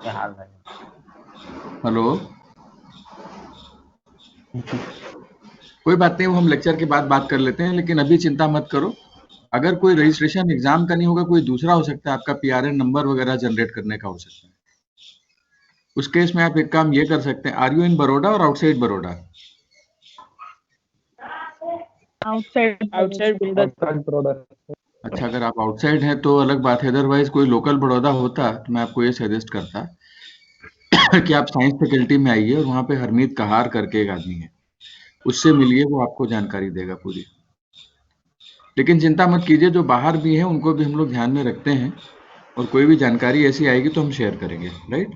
क्या हाल है? हेलो। कोई बात नहीं, वो हम लेक्चर के बाद बात कर लेते हैं, लेकिन अभी चिंता मत करो। अगर कोई रजिस्ट्रेशन एग्जाम का नहीं होगा, कोई दूसरा हो सकता है, आपका पीआरएन नंबर वगैरह जनरेट करने का हो सकता है। उस केस में आप एक काम ये कर सकते हैं, आर यू इन बड़ौदा और आउटसाइड बड़ौदा? Outside product. अच्छा, अगर आप आउटसाइड हैं तो अलग बात है, अदरवाइज कोई लोकल बड़ौदा होता तो मैं आपको ये सजेस्ट करता कि आप साइंस फैकल्टी में आइए और वहाँ पे हरमीत कहार करके एक आदमी है, उससे मिलिए, वो आपको जानकारी देगा पूरी। लेकिन चिंता मत कीजिए, जो बाहर भी हैं उनको भी हम लोग ध्यान में रखते हैं, और कोई भी जानकारी ऐसी आएगी तो हम शेयर करेंगे, right?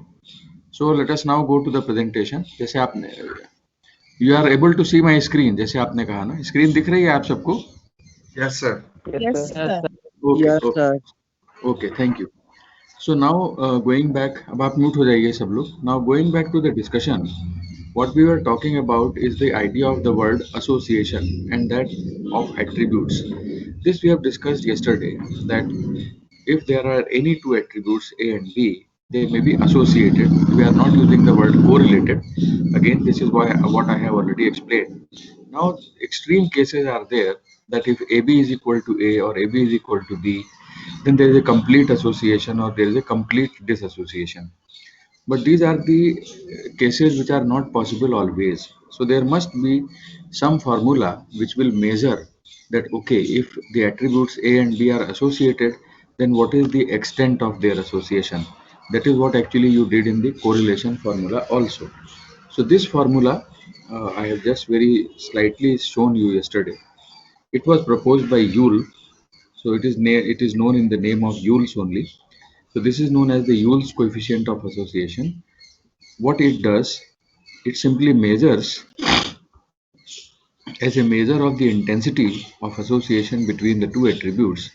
So let us now go to the presentation. जैसे आपने, you are able to see my screen, जैसे आपने कहा ना, स्क्रीन दिख रही है आप सबको? Yes sir. Yes sir. Okay okay okay, thank you. So now going back, अब आप म्यूट हो जाइए सब लोग। Now going back to the discussion, what we were talking about is the idea of the word association and that of attributes. This we have discussed yesterday, that if there are any two attributes A and B, they may be associated. We are not using the word correlated. Again, this is what I have already explained. Now, extreme cases are there, that if AB is equal to A or AB is equal to B, then there is a complete association or there is a complete disassociation. But these are the cases which are not possible always. So there must be some formula which will measure that, okay, if the attributes A and B are associated, then what is the extent of their association? That is what actually you did in the correlation formula also. So this formula I have just very slightly shown you yesterday. It was proposed by Yule, so it is known in the name of Yule's only. So this is known as the Yule's coefficient of association. What it does, it simply measures, as a measure of the intensity of association between the two attributes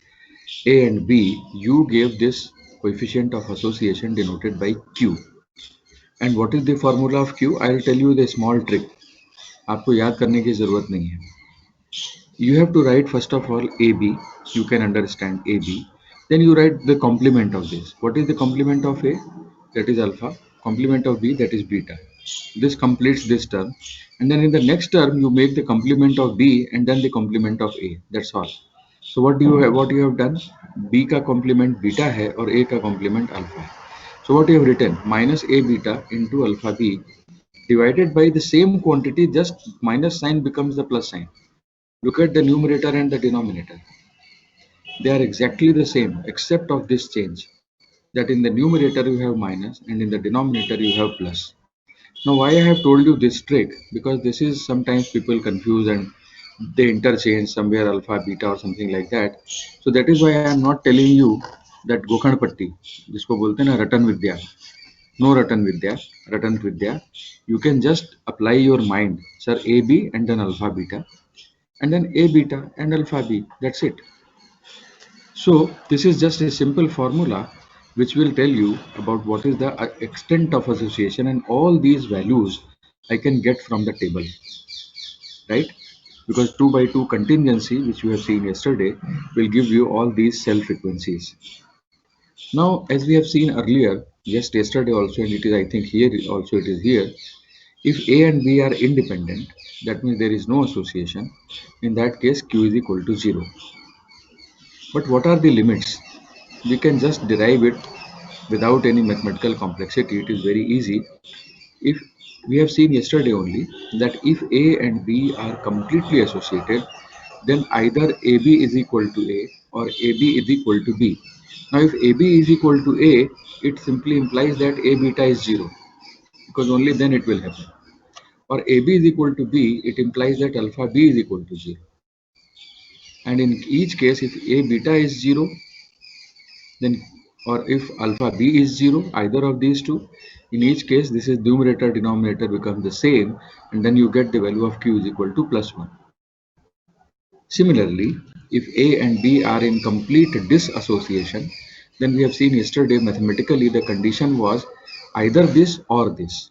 A and B, you gave this coefficient of association denoted by Q. And what is the formula of Q? I will tell you the small trick. आपको याद करने की जरूरत नहीं है. You have to write first of all AB. You can understand AB. Then you write the complement of this. What is the complement of A? That is alpha. Complement of B, that is beta. This completes this term, and then in the next term you make the complement of B and then the complement of A. That's all. So what you have done? B का complement beta है और A का complement alpha है. So what you have written? Minus A beta into alpha B divided by the same quantity, just minus sign becomes the plus sign. Look at the numerator and the denominator. They are exactly the same except of this change, that in the numerator you have minus and in the denominator you have plus. Now why I have told you this trick, because this is sometimes people confuse and they interchange somewhere alpha beta or something like that. So that is why I am not telling you that Gokhan Patti, जिसको बोलते हैं ना रटन विद्या, no ratan vidya. You can just apply your mind, sir, A B and then alpha beta, and then A beta and alpha B, that's it. So this is just a simple formula which will tell you about what is the extent of association, and all these values I can get from the table, right? Because 2 by 2 contingency, which we have seen yesterday, will give you all these cell frequencies. Now, as we have seen earlier, just yesterday also, and it is, I think, here also it is here, if A and B are independent, that means there is no association. In that case, Q is equal to 0. But what are the limits? We can just derive it without any mathematical complexity. It is very easy. If we have seen yesterday only that if A and B are completely associated, then either AB is equal to A or AB is equal to B. Now, if AB is equal to A, it simply implies that A beta is 0, because only then it will happen. Or AB is equal to B, it implies that alpha B is equal to 0. And in each case, if A beta is 0, then, or if alpha B is 0, either of these two, in each case, this is numerator denominator becomes the same, and then you get the value of Q is equal to plus 1. Similarly, if A and B are in complete disassociation, then we have seen yesterday mathematically the condition was either this or this.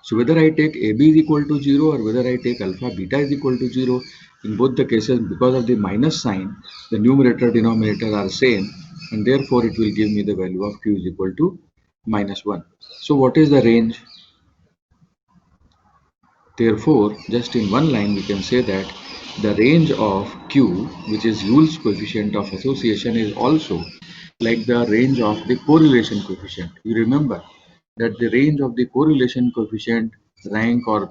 So whether I take AB is equal to 0 or whether I take alpha beta is equal to 0, in both the cases, because of the minus sign, the numerator denominator are same, and therefore it will give me the value of Q is equal to minus 1. So what is the range? Therefore, just in one line we can say that the range of Q, which is Joule's coefficient of association, is also like the range of the correlation coefficient. You remember that the range of the correlation coefficient, rank or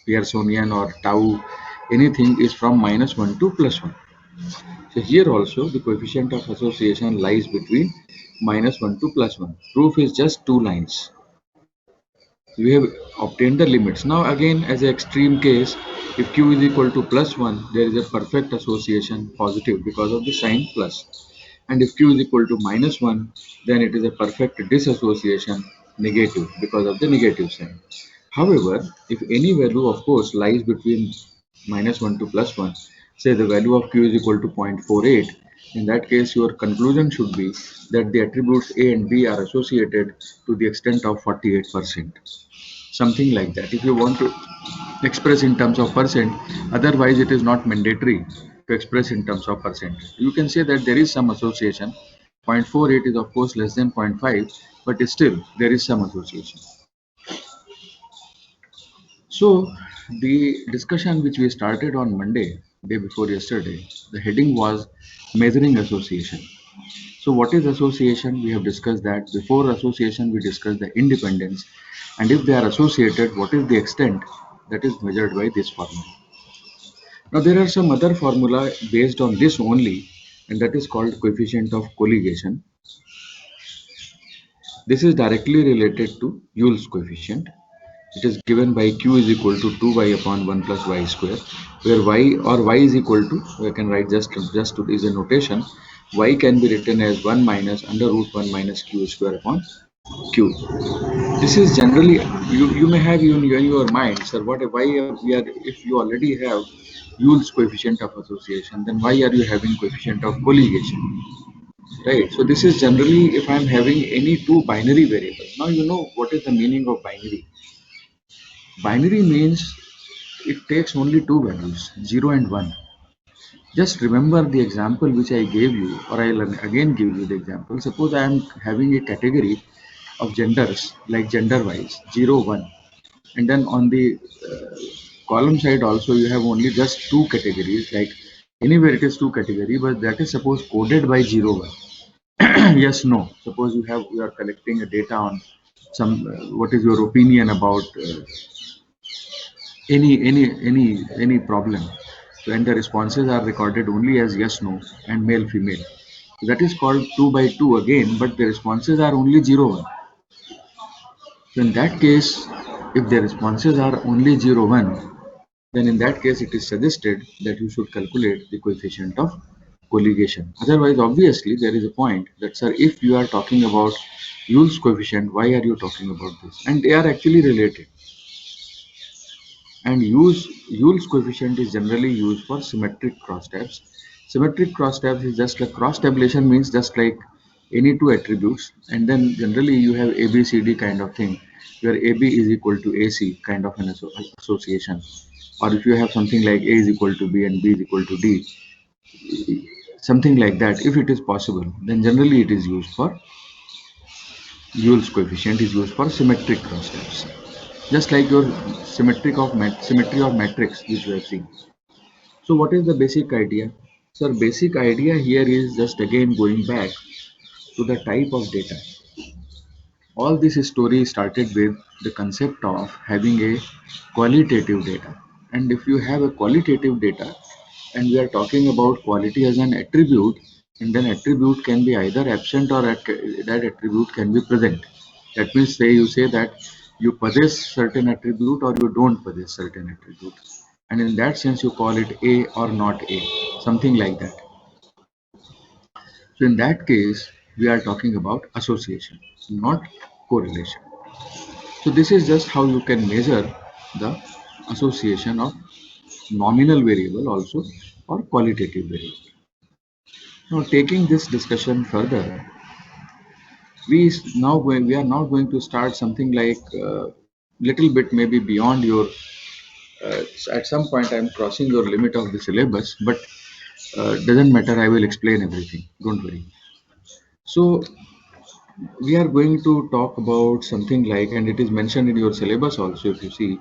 Pearsonian or tau, anything is from minus 1 to plus 1. So here also the coefficient of association lies between minus 1 to plus 1. Proof is just two lines. We have obtained the limits. Now again, as an extreme case, if q is equal to plus 1, there is a perfect association positive because of the sign plus. And if q is equal to minus 1, then it is a perfect disassociation negative because of the negative sign. However, if any value of course lies between minus 1 to plus 1, say the value of q is equal to 0.48, in that case your conclusion should be that the attributes A and B are associated to the extent of 48%. Something like that, if you want to express in terms of percent. Otherwise it is not mandatory to express in terms of percent. You can say that there is some association. 0.48 is of course less than 0.5, but still there is some association. So the discussion which we started on Monday, day before yesterday, the heading was measuring association. So what is association? We have discussed that. Before association, we discussed the independence. And if they are associated, what is the extent that is measured by this formula? Now there are some other formula based on this only, and that is called coefficient of colligation. This is directly related to Joule's coefficient. It is given by q is equal to 2y upon 1 plus y square, where y or y is equal to, we can write just to is a notation, y can be written as 1 minus under root 1 minus q square upon q. This is generally, you may have in your mind, sir, why we are, if you already have Joule's coefficient of association, then why are you having coefficient of colligation? Right. So this is generally if I'm having any two binary variables. Now you know what is the meaning of binary. Binary means it takes only two values, 0 and 1. Just remember the example which I gave you, or I'll again give you the example. Suppose I am having a category of genders, like gender wise, 0, 1. And then on the column side also you have only just two categories, like anywhere it is two category, but that is suppose coded by 0, 1. Yes, no. Suppose you are collecting a data on some what is your opinion about any problem. So, and the responses are recorded only as yes, no, and male, female. So that is called 2 by 2 again, but the responses are only 0, 1. So in that case, if the responses are only 0, 1, then in that case it is suggested that you should calculate the coefficient of colligation. Otherwise, obviously, there is a point that, sir, if you are talking about Joule's coefficient, why are you talking about this? And they are actually related. And Joule's coefficient is generally used for symmetric crosstabs. Symmetric crosstabs is just like cross tabulation means just like any two attributes, and then generally you have ABCD kind of thing, where AB is equal to AC kind of an association. Or if you have something like A is equal to B and B is equal to D, something like that, if it is possible, then generally it is used for Joule's coefficient is used for symmetric crosstabs. Just like your symmetry of matrix which we have seen. So what is the basic idea? So basic idea here is just again going back to the type of data. All this story started with the concept of having a qualitative data. And if you have a qualitative data and we are talking about quality as an attribute, and then attribute can be either absent or that attribute can be present. That means you say that you possess certain attribute or you don't possess certain attribute. And in that sense you call it A or not A, something like that. So in that case, we are talking about association, not correlation. So this is just how you can measure the association of nominal variable also or qualitative variable. Now taking this discussion further, we are now going to start something like little bit maybe beyond your. At some point, I'm crossing your limit of the syllabus, but doesn't matter. I will explain everything. Don't worry. So we are going to talk about something like, and it is mentioned in your syllabus also, if you see,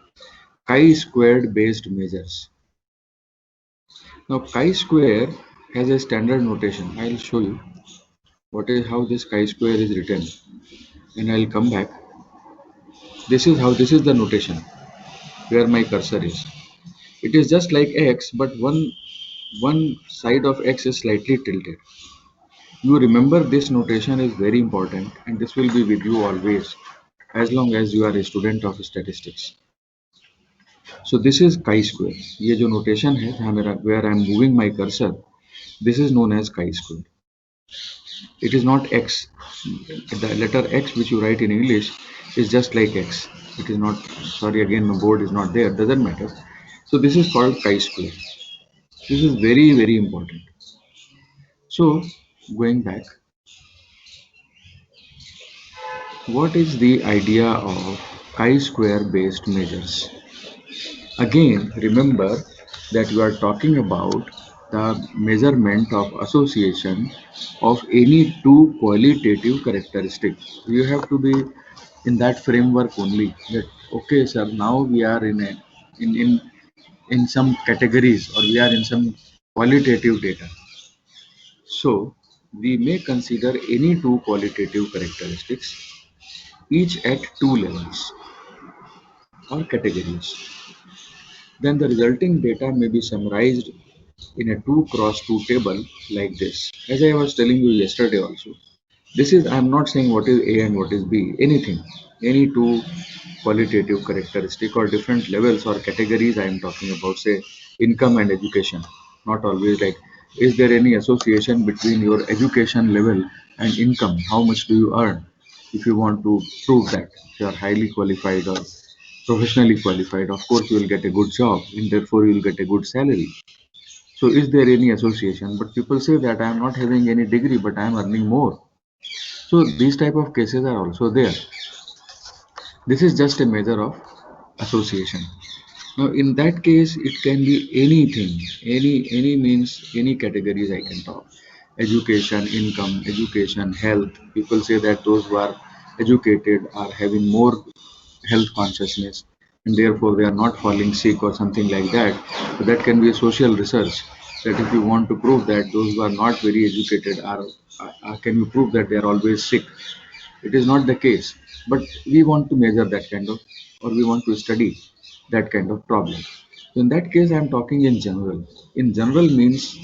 chi-squared based measures. Now, chi-square has a standard notation. I'll show you what is how this chi-square is written, and I'll come back. This is the notation where my cursor is. It is just like x, but one side of x is slightly tilted. You remember this notation is very important, and this will be with you always as long as you are a student of statistics. So this is chi-square. ये जो notation है जहाँ मेरा where I am moving my cursor, this is known as chi-square. It is not x. The letter x which you write in English is just like x. It is not. Sorry, again my board is not there. Doesn't matter. So this is called chi-square. This is very important. So going back, what is the idea of chi-square based measures? Again, remember that you are talking about the measurement of association of any two qualitative characteristics. You have to be in that framework only. That okay, sir. Now we are in some categories, or we are in some qualitative data. So we may consider any two qualitative characteristics, each at two levels or categories. Then the resulting data may be summarized in a 2 cross 2 table like this. As I was telling you yesterday also, this is, I am not saying what is A and what is B, anything, any two qualitative characteristic or different levels or categories I am talking about, say income and education. Not always like, is there any association between your education level and income? How much do you earn? If you want to prove that if you are highly qualified or professionally qualified, of course you will get a good job and therefore you will get a good salary. So is there any association? But people say that I am not having any degree, but I am earning more. So these type of cases are also there. This is just a measure of association. Now in that case, it can be anything, any means any categories I can talk. Education, income, education, health. People say that those who are educated are having more health consciousness and therefore they are not falling sick or something like that. So that can be a social research, that if you want to prove that those who are not very educated are can you prove that they are always sick? It is not the case, but we want to measure that kind of, or we want to study that kind of problem. So in that case, I am talking in general. In general means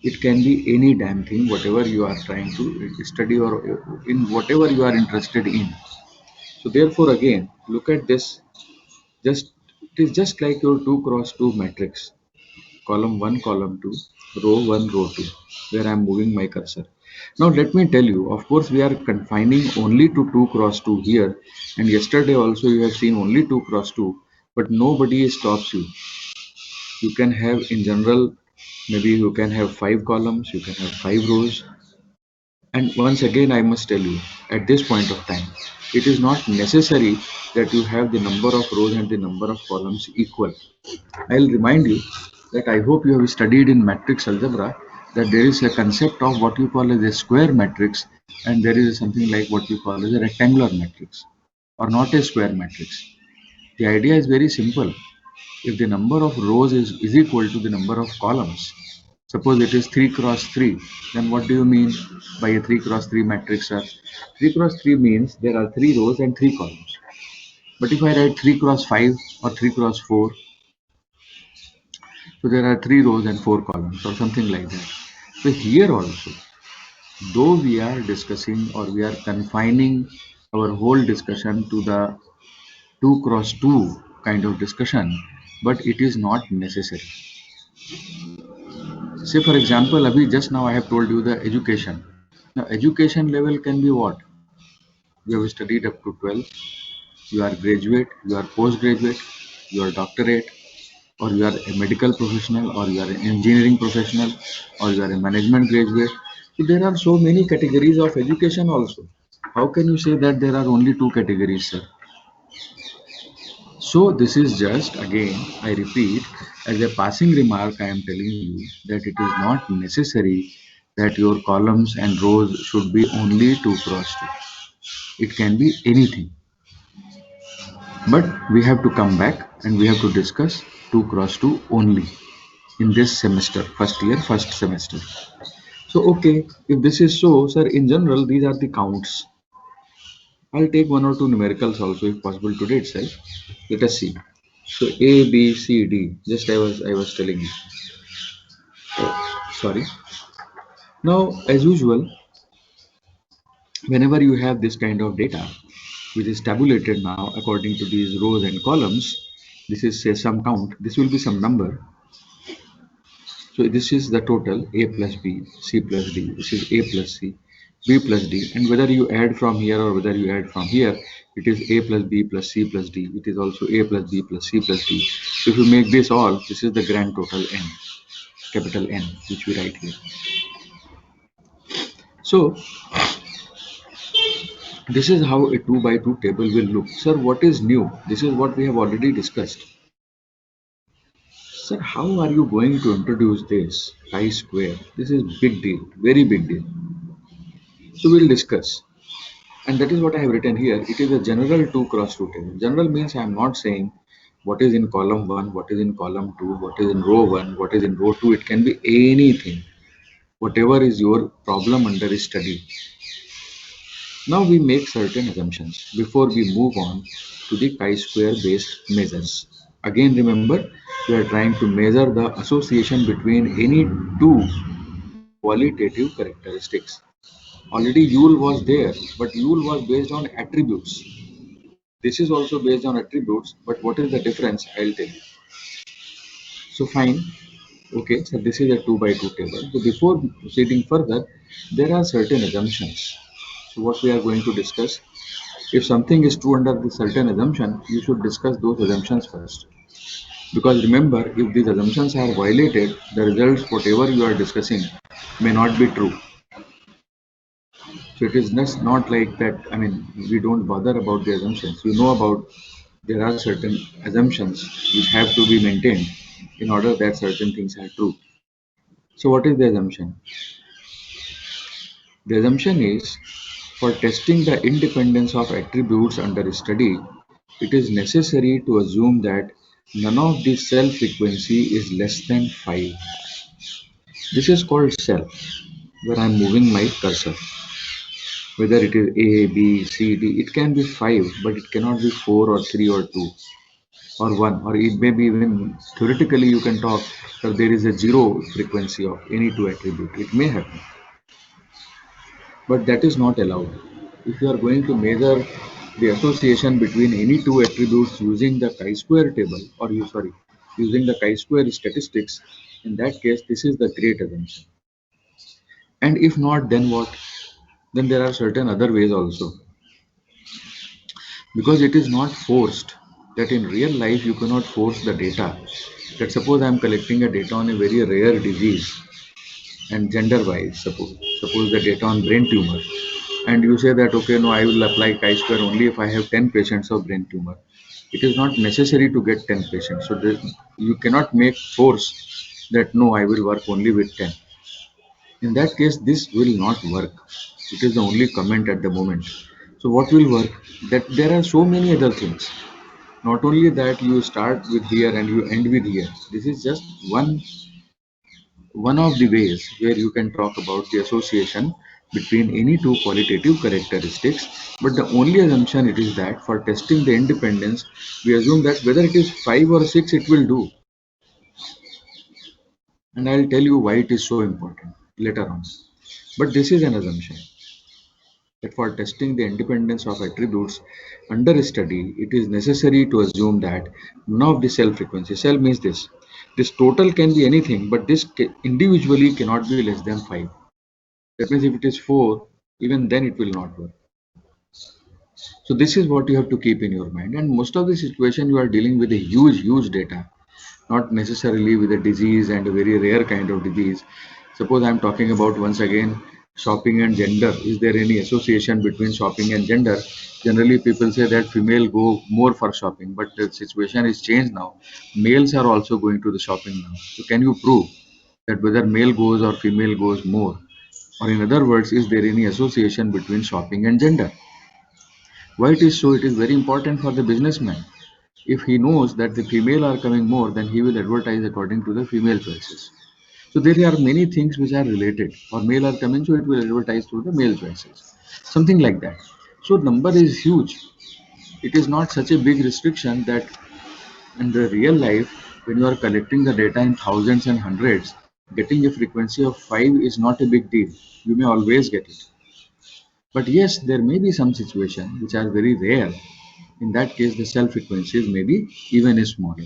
it can be any damn thing, whatever you are trying to study or in whatever you are interested in. So therefore, again, look at this. Just it is just like your 2 cross 2 matrix, column 1, column 2, row 1, row 2, where I am moving my cursor. Now let me tell you, of course we are confining only to 2 cross 2 here, and yesterday also you have seen only 2 cross 2, but nobody stops you. You can have in general, maybe you can have 5 columns, you can have 5 rows, and once again I must tell you, at this point of time, it is not necessary that you have the number of rows and the number of columns equal. I'll remind you that I hope you have studied in matrix algebra that there is a concept of what you call as a square matrix, and there is something like what you call as a rectangular matrix, or not a square matrix. The idea is very simple. If the number of rows is equal to the number of columns, suppose it is 3 cross 3, then what do you mean by a 3 cross 3 matrix, sir? 3 cross 3 means there are 3 rows and 3 columns. But if I write 3 cross 5 or 3 cross 4, so there are 3 rows and 4 columns or something like that. So here also, though we are discussing or we are confining our whole discussion to the 2 cross 2 kind of discussion, but it is not necessary. Say for example, Abhi, just now I have told you the education. Now education level can be what? You have studied up to 12, you are graduate, you are postgraduate, you are doctorate, or you are a medical professional, or you are an engineering professional, or you are a management graduate. So there are so many categories of education also. How can you say that there are only two categories, sir? So this is just, again, I repeat, as a passing remark, I am telling you that it is not necessary that your columns and rows should be only 2 cross 2. It can be anything. But we have to come back and we have to discuss 2 cross 2 only in this semester, first year, first semester. So, okay, if this is so, sir, in general, these are the counts. I'll take one or two numericals also if possible today itself. Let us see. So A, B, C, D. Just I was telling you. Sorry. Now, as usual, whenever you have this kind of data, which is tabulated now according to these rows and columns, this is say some count. This will be some number. So this is the total A plus B, C plus D. This is A plus C, B plus D. And whether you add from here or whether you add from here, it is A plus B plus C plus D. It is also A plus B plus C plus D. So if you make this all, this is the grand total N, capital N, which we write here. So this is how a 2 by 2 table will look. Sir, what is new? This is what we have already discussed. Sir, how are you going to introduce this chi-square? This is big deal, very big deal. So we'll discuss. And that is what I have written here. It is a general 2 cross 2 table. General means I am not saying what is in column 1, what is in column 2, what is in row 1, what is in row 2. It can be anything. Whatever is your problem under study. Now we make certain assumptions before we move on to the chi-square based measures. Again, remember, we are trying to measure the association between any two qualitative characteristics. Already Yule was there, but Yule was based on attributes. This is also based on attributes, but what is the difference? I'll tell you. So fine. Okay, so this is a 2 by 2 table. So before proceeding further, there are certain assumptions. So what we are going to discuss, if something is true under the certain assumption, you should discuss those assumptions first. Because remember, if these assumptions are violated, the results, whatever you are discussing, may not be true. So it is just not like that. I mean, we don't bother about the assumptions. You know about there are certain assumptions which have to be maintained in order that certain things are true. So what is the assumption? The assumption is for testing the independence of attributes under study, it is necessary to assume that none of the cell frequency is less than 5. This is called cell, where I am moving my cursor. Whether it is A, B, C, D, it can be 5, but it cannot be 4 or 3 or 2 or 1, or it may be even theoretically you can talk that there is a zero frequency of any two attribute. It may happen, but that is not allowed. If you are going to measure the association between any two attributes using the chi-square table, or using the chi-square statistics, in that case, this is the great assumption. And if not, then what? Then there are certain other ways also. Because it is not forced that in real life you cannot force the data. That suppose I am collecting a data on a very rare disease and gender wise, suppose the data on brain tumor, and you say that okay, no, I will apply chi-square only if I have 10 patients of brain tumor. It is not necessary to get 10 patients, so you cannot make force that no, I will work only with 10. In that case, this will not work. It is the only comment at the moment. So what will work? That there are so many other things. Not only that you start with here and you end with here. This is just one of the ways where you can talk about the association between any two qualitative characteristics. But the only assumption it is that for testing the independence, we assume that whether it is 5 or 6, it will do. And I'll tell you why it is so important later on. But this is an assumption that for testing the independence of attributes under study, it is necessary to assume that none of the cell frequency, cell means this total can be anything, but this individually cannot be less than 5. That means if it is 4, even then it will not work. So this is what you have to keep in your mind. And most of the situation you are dealing with a huge data, not necessarily with a disease and a very rare kind of disease. Suppose I am talking about once again shopping and gender. Is there any association between shopping and gender? Generally, people say that female go more for shopping, but the situation is changed now. Males are also going to the shopping now. So can you prove that whether male goes or female goes more? Or in other words, is there any association between shopping and gender? Why it is so? It is very important for the businessman. If he knows that the female are coming more, then he will advertise according to the female choices. So there are many things which are related. Or male are coming, so it will advertise through the male choices. Something like that. So number is huge. It is not such a big restriction that in the real life, when you are collecting the data in thousands and hundreds, getting a frequency of 5 is not a big deal. You may always get it. But yes, there may be some situations which are very rare. In that case, the cell frequencies may be even smaller.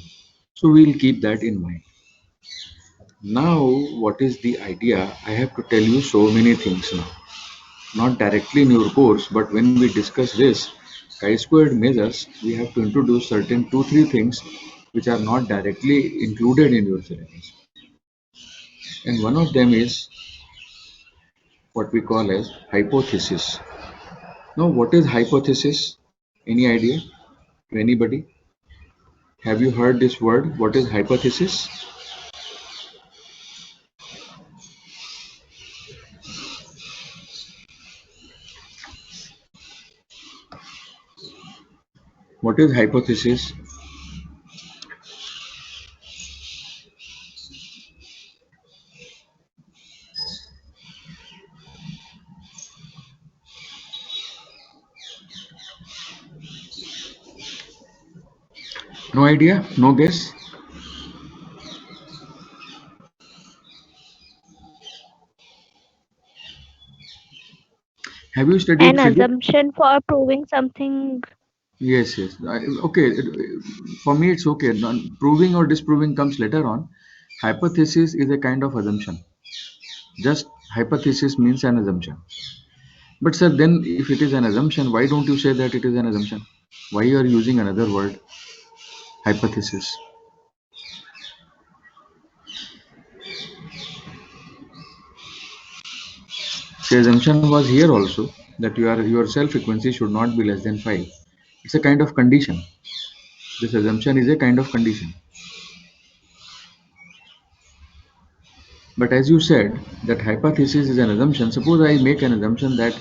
So we'll keep that in mind. Now, what is the idea? I have to tell you so many things now. Not directly in your course, but when we discuss this chi-squared measures, we have to introduce certain 2-3 things which are not directly included in your syllabus. And one of them is what we call as hypothesis. Now, what is hypothesis? Any idea to anybody? Have you heard this word? What is hypothesis? What is hypothesis? No idea? No guess? Have you studied An physics? assumption for proving something. Yes, yes. Okay, for me it's okay. Proving or disproving comes later on. Hypothesis is a kind of assumption. Just hypothesis means an assumption. But sir, then if it is an assumption, why don't you say that it is an assumption? Why you are using another word, hypothesis? The assumption was here also that your cell frequency should not be less than 5. It's a kind of condition. This assumption is a kind of condition. But as you said, that hypothesis is an assumption. Suppose I make an assumption that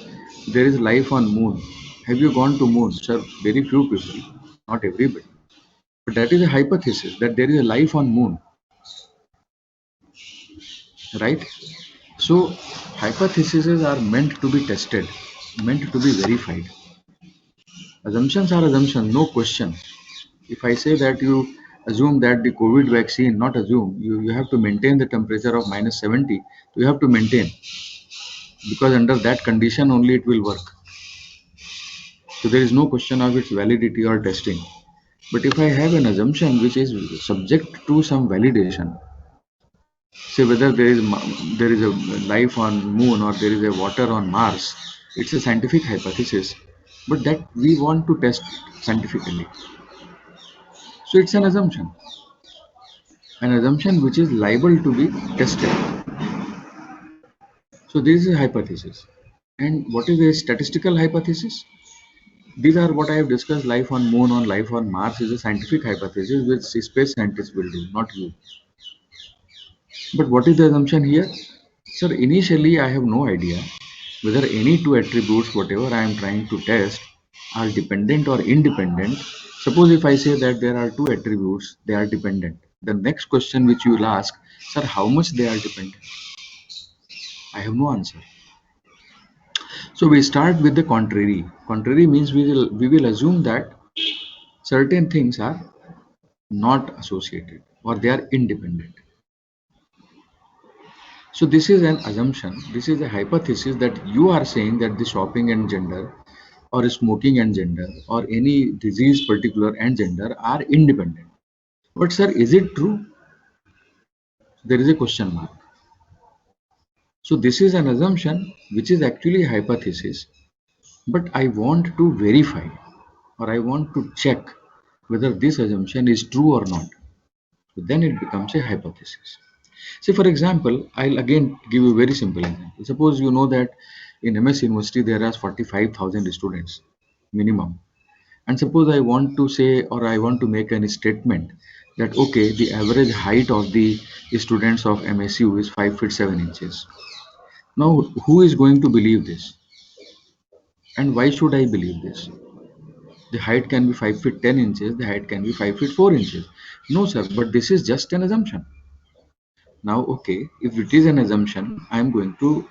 there is life on moon. Have you gone to moon? Sir, very few people, not everybody. But that is a hypothesis that there is a life on moon, right? So hypotheses are meant to be tested, meant to be verified. Assumptions are assumptions, no question. If I say that you assume that the COVID vaccine, not assume, you have to maintain the temperature of minus 70, you have to maintain because under that condition only it will work. So there is no question of its validity or testing. But if I have an assumption which is subject to some validation, say whether there is a life on moon or there is a water on Mars, it's a scientific hypothesis, but that we want to test scientifically. So it's an assumption which is liable to be tested. So this is a hypothesis. And what is a statistical hypothesis? These are what I have discussed. Life on moon or life on Mars is a scientific hypothesis which space scientists will do, not you. But what is the assumption here? Sir, initially I have no idea whether any two attributes, whatever I am trying to test, are dependent or independent. Suppose if I say that there are two attributes, they are dependent. The next question which you will ask, sir, how much they are dependent? I have no answer. So we start with the contrary. Contrary means we will assume that certain things are not associated or they are independent. So this is an assumption, this is a hypothesis that you are saying that the shopping and gender or smoking and gender or any disease particular and gender are independent. But sir, is it true? There is a question mark. So this is an assumption which is actually a hypothesis, but I want to verify or I want to check whether this assumption is true or not. So then it becomes a hypothesis. Say for example, I'll again give you a very simple example. Suppose you know that in MS University there are 45,000 students minimum. And suppose I want to say or I want to make a statement that okay, the average height of the students of MSU is 5 feet 7 inches. Now, who is going to believe this? And why should I believe this? The height can be 5 feet 10 inches, the height can be 5 feet 4 inches. No, sir, but this is just an assumption. Now, okay, if it is an assumption, I am going to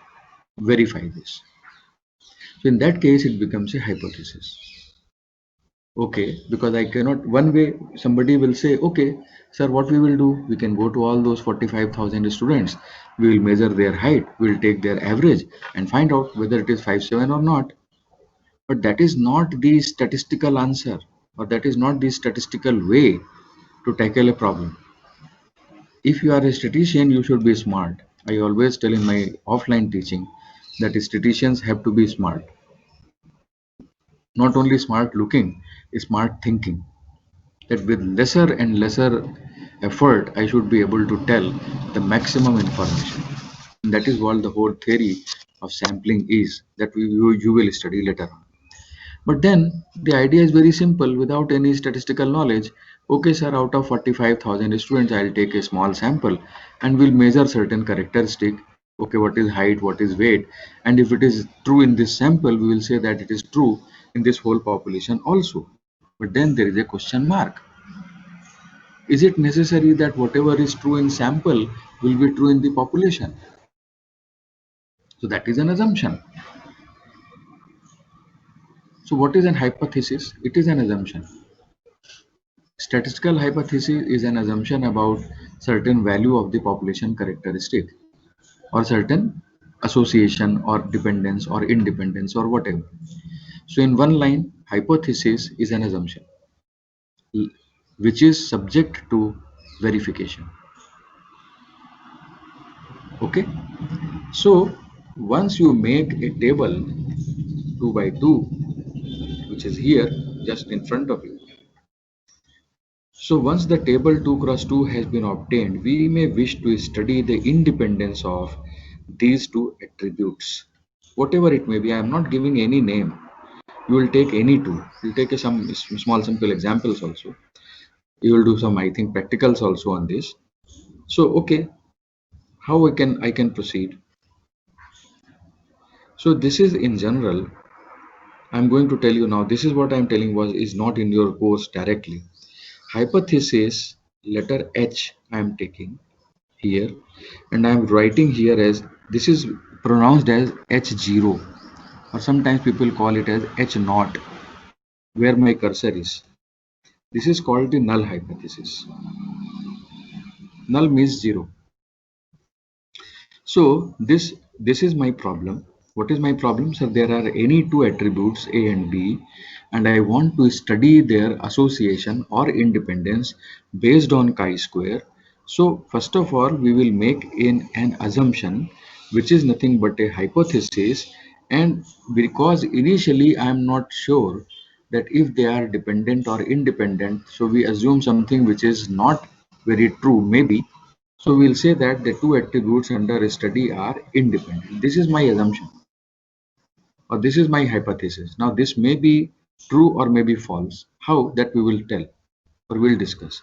verify this. So in that case, it becomes a hypothesis. Okay, because I cannot, one way somebody will say, okay, sir, what we will do? We can go to all those 45,000 students. We will measure their height. We will take their average and find out whether it is 5'7" or not. But that is not the statistical answer, or that is not the statistical way to tackle a problem. If you are a statistician, you should be smart. I always tell in my offline teaching that statisticians have to be smart. Not only smart looking, smart thinking. That with lesser and lesser effort, I should be able to tell the maximum information. And that is what the whole theory of sampling is, that you will study later on. But then the idea is very simple without any statistical knowledge. Okay, sir, out of 45,000 students, I'll take a small sample and we'll measure certain characteristic. Okay, what is height, what is weight, and if it is true in this sample, we will say that it is true in this whole population also. But then there is a question mark. Is it necessary that whatever is true in sample will be true in the population? So that is an assumption. So what is an hypothesis? It is an assumption. Statistical hypothesis is an assumption about certain value of the population characteristic or certain association or dependence or independence or whatever. So in one line, hypothesis is an assumption which is subject to verification. Okay. So once you make a table 2 by 2, which is here just in front of you. So once the table 2 cross 2 has been obtained, we may wish to study the independence of these two attributes. Whatever it may be, I am not giving any name. You will take any two. You will take some small simple examples also. You will do some, I think, practicals also on this. So okay, how I can proceed? So this is in general. I'm going to tell you now. This is what I'm telling is not in your course directly. Hypothesis letter H I am taking here, and I am writing here as, this is pronounced as H0, or sometimes people call it as H0, where my cursor is. This is called the null hypothesis. Null means zero. So this is my problem. What is my problem? So there are any two attributes A and B, and I want to study their association or independence based on chi-square. So first of all, we will make an assumption which is nothing but a hypothesis, and because initially I am not sure that if they are dependent or independent, so we assume something which is not very true maybe. So we'll say that the two attributes under study are independent. This is my assumption, or this is my hypothesis. Now this may be true or may be false. How? That we will tell or we'll discuss.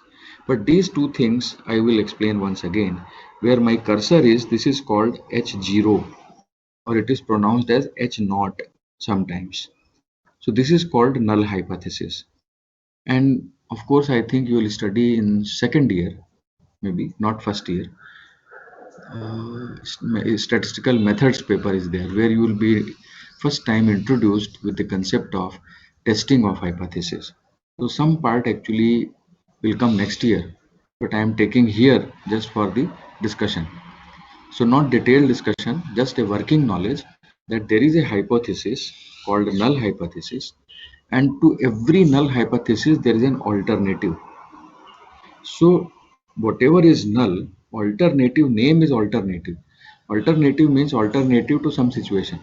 But these two things I will explain once again. Where my cursor is, this is called H0, or it is pronounced as H0 sometimes. So this is called null hypothesis. And of course, I think you will study in second year, maybe not first year. Statistical methods paper is there, where you will be first time introduced with the concept of testing of hypothesis. So some part actually will come next year, but I am taking here just for the discussion. So not detailed discussion, just a working knowledge that there is a hypothesis called null hypothesis, and to every null hypothesis there is an alternative. So whatever is null, alternative name is alternative. Alternative means alternative to some situation.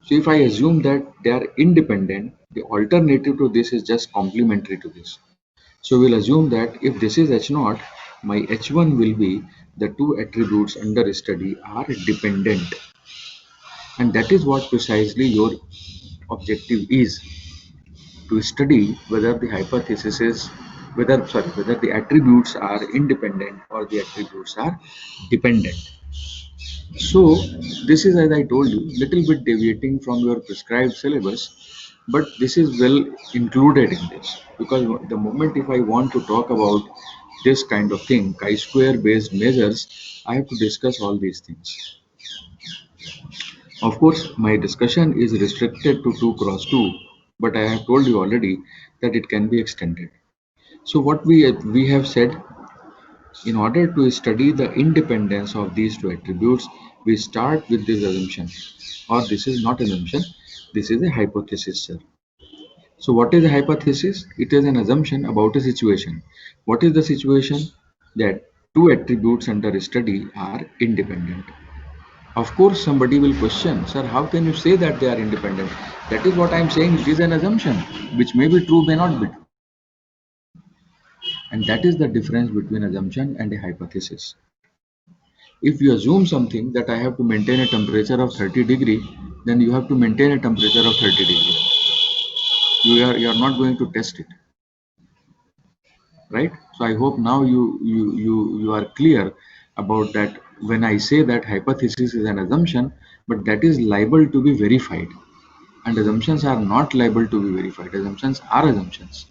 So if I assume that they are independent, the alternative to this is just complementary to this. So we'll assume that if this is H0, my H1 will be the two attributes under study are dependent. And that is what precisely your objective is, to study whether the hypothesis is whether the attributes are independent or the attributes are dependent. So this is, as I told you, little bit deviating from your prescribed syllabus, but this is well included in this, because the moment if I want to talk about this kind of thing, chi-square based measures, I have to discuss all these things. Of course, my discussion is restricted to 2 cross 2, but I have told you already that it can be extended. So what we have said, in order to study the independence of these two attributes, we start with this assumption, or this is not an assumption, this is a hypothesis, sir. So what is a hypothesis? It is an assumption about a situation. What is the situation? That two attributes under study are independent. Of course, somebody will question, sir, how can you say that they are independent? That is what I am saying. It is an assumption, which may be true, may not be true. And that is the difference between assumption and a hypothesis. If you assume something that I have to maintain a temperature of 30 degree, then you have to maintain a temperature of 30 degree. You are not going to test it, right? So I hope now you are clear about that. When I say that hypothesis is an assumption, but that is liable to be verified, and assumptions are not liable to be verified. Assumptions are assumptions.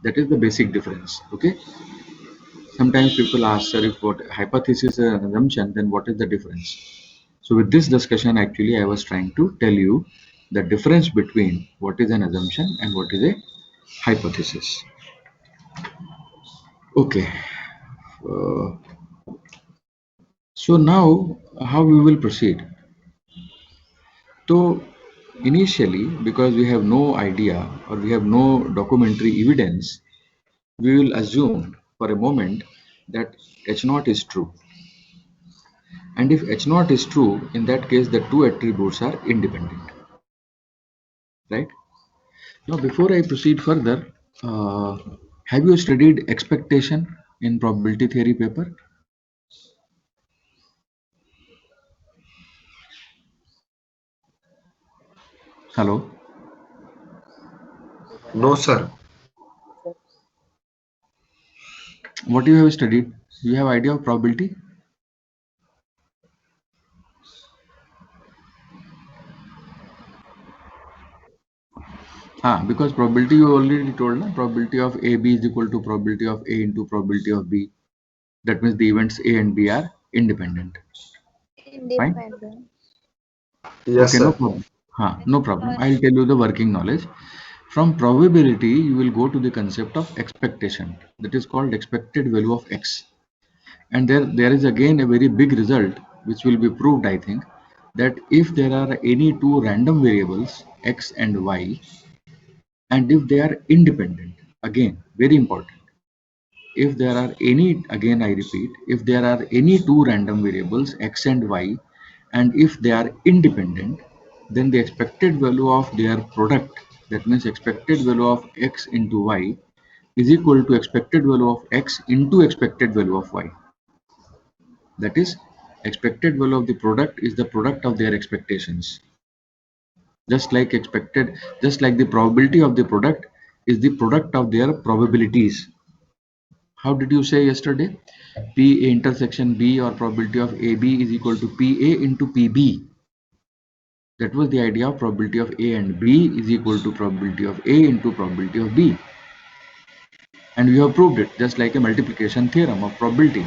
That is the basic difference. Okay. Sometimes people ask, sir, if what hypothesis is an assumption, then what is the difference? So with this discussion, actually, I was trying to tell you the difference between what is an assumption and what is a hypothesis. Okay. Uh, so now, how we will proceed? So initially, because we have no idea or we have no documentary evidence, we will assume for a moment that H naught is true. And if H naught is true, in that case, the two attributes are independent, right? Now, before I proceed further, uh, have you studied expectation in probability theory paper? Hello, No, sir. what you have studied? You have idea of probability? Because probability you already told, na? Probability of AB is equal to probability of A into probability of B. That means the events A and B are independent. Fine. Independent. Yes, Okay, no sir. problem. No problem. I'll tell you the working knowledge. From probability, you will go to the concept of expectation. That is called expected value of X. And there is again a very big result which will be proved, I think, that if there are any two random variables, X and Y, and if they are independent, again, very important, if there are any, again I repeat, if there are any two random variables X and Y, and if they are independent, then the expected value of their product, that means expected value of X into Y, is equal to expected value of X into expected value of Y. That is, expected value of the product is the product of their expectations. Just like the probability of the product is the product of their probabilities. How did you say yesterday? PA intersection B, or probability of AB, is equal to PA into PB. That was the idea of probability of A, and B is equal to probability of A into probability of B. And we have proved it, just like a multiplication theorem of probability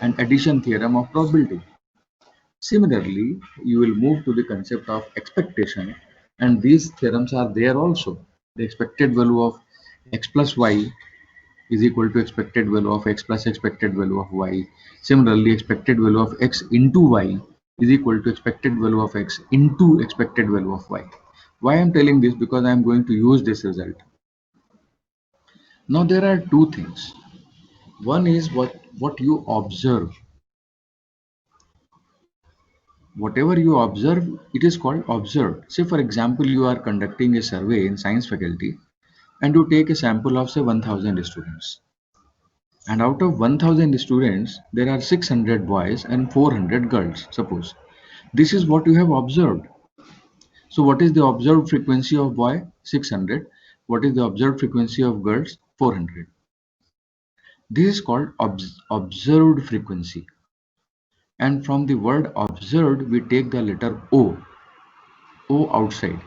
and addition theorem of probability. Similarly, you will move to the concept of expectation, and these theorems are there also. The expected value of X plus Y is equal to expected value of X plus expected value of Y. Similarly, expected value of X into Y is equal to expected value of X into expected value of Y. Why I am telling this? Because I am going to use this result. Now there are two things. One is what you observe. Whatever you observe, it is called observed. Say for example, you are conducting a survey in science faculty and you take a sample of say 1000 students. And out of 1000 students, there are 600 boys and 400 girls, suppose. This is what you have observed. So what is the observed frequency of boy? 600. What is the observed frequency of girls? 400. This is called observed frequency. And from the word observed, we take the letter O outside.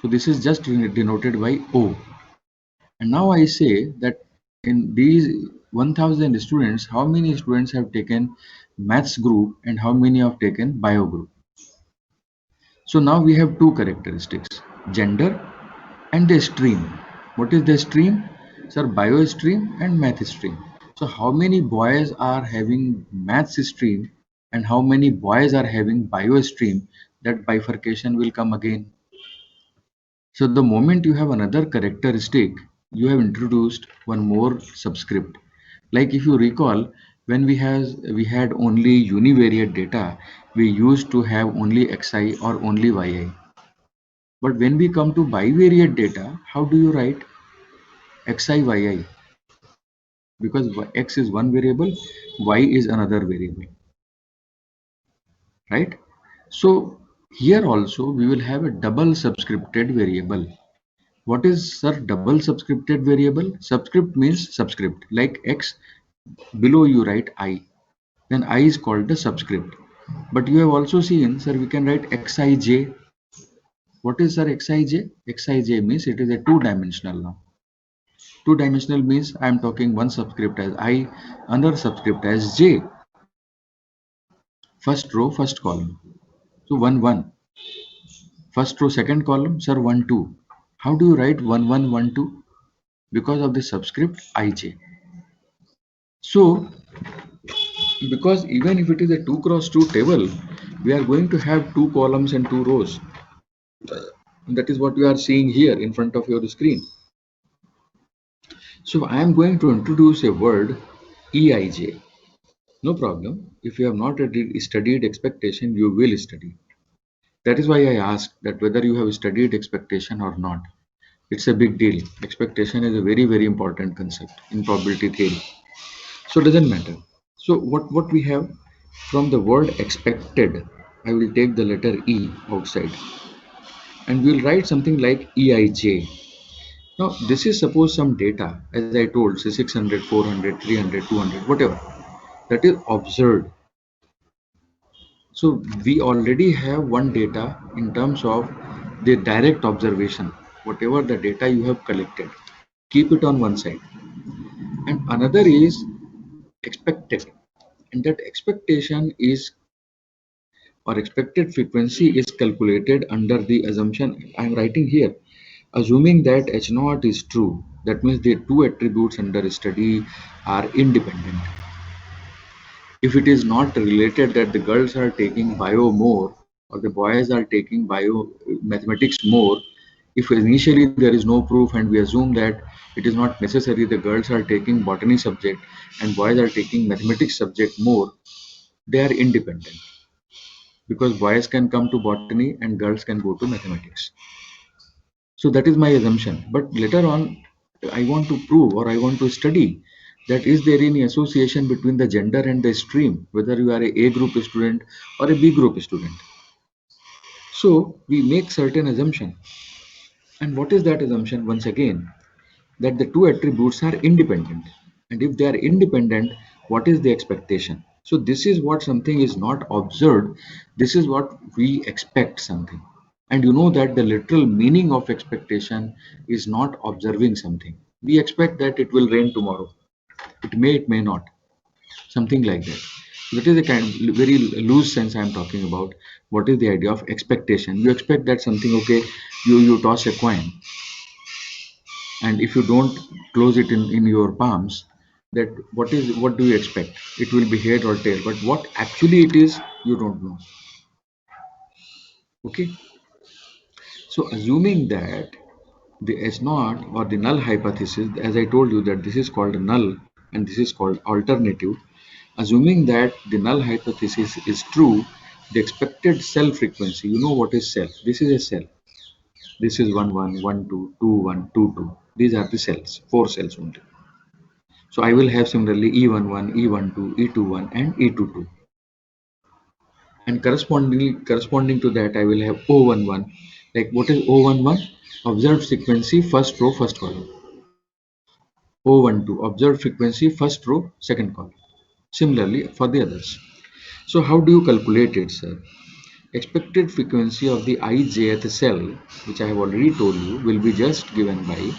So this is just denoted by O. And now I say that in these 1000 students, how many students have taken maths group and how many have taken bio group? So now we have two characteristics, gender and the stream. What is the stream? Sir, bio stream and math stream. So how many boys are having maths stream and how many boys are having bio stream? That bifurcation will come again. So the moment you have another characteristic, you have introduced one more subscript. Like if you recall, when we had only univariate data, we used to have only xi or only yi. But when we come to bivariate data, how do you write xi yi? Because x is one variable, y is another variable, right? So here also we will have a double subscripted variable. What is, sir, double subscripted variable? Subscript means subscript, like x, below you write I, then I is called the subscript. But you have also seen, sir, we can write xij. What is, sir, xij? Xij means it is a two-dimensional now. Two-dimensional means I am talking one subscript as I, another subscript as j. First row, first column. So 1, 1. First row, second column, sir, 1, 2. How do you write 1, 1, 1, 2? Because of the subscript ij. So because even if it is a 2 cross 2 table, we are going to have two columns and two rows. That is what you are seeing here in front of your screen. So I am going to introduce a word EIJ. No problem. If you have not studied expectation, you will study. That is why I asked that whether you have studied expectation or not. It's a big deal. Expectation is a very, very important concept in probability theory. So it doesn't matter. So what we have from the word expected, I will take the letter E outside and we will write something like EIJ. Now this is suppose some data, as I told, say 600, 400, 300, 200, whatever, that is observed. So we already have one data in terms of the direct observation, whatever the data you have collected, keep it on one side. And another is expected, and that expectation is or expected frequency is calculated under the assumption I am writing here, assuming that H naught is true. That means the two attributes under study are independent. If it is not related that the girls are taking bio more or the boys are taking bio mathematics more, if initially there is no proof and we assume that it is not necessary the girls are taking botany subject and boys are taking mathematics subject more, they are independent because boys can come to botany and girls can go to mathematics. So that is my assumption. But later on, I want to prove or I want to study that is there any association between the gender and the stream, whether you are a group student or a B group student. So we make certain assumption. And what is that assumption? Once again, that the two attributes are independent. And if they are independent, what is the expectation? So this is what something is not observed. This is what we expect something. And you know that the literal meaning of expectation is not observing something. We expect that it will rain tomorrow. It may not. Something like that. That is a kind of very loose sense I am talking about. What is the idea of expectation? You expect that something, okay, you toss a coin and if you don't close it in your palms, that what do you expect? It will be head or tail, but what actually it is, you don't know. Okay, so assuming that the S naught or the null hypothesis, as I told you that this is called null and this is called alternative, assuming that the null hypothesis is true, the expected cell frequency, you know what is cell? This is a cell. This is 1 1 1 2 2 1 2 2. These are the cells, 4 cells only. So I will have similarly E11, E12, E21 and E22. And corresponding to that I will have O11. Like what is O11? Observed frequency first row first column. O12 observed frequency first row second column. Similarly for the others. So how do you calculate it, sir? expected frequency of the ijth cell, which I have already told you, will be just given by,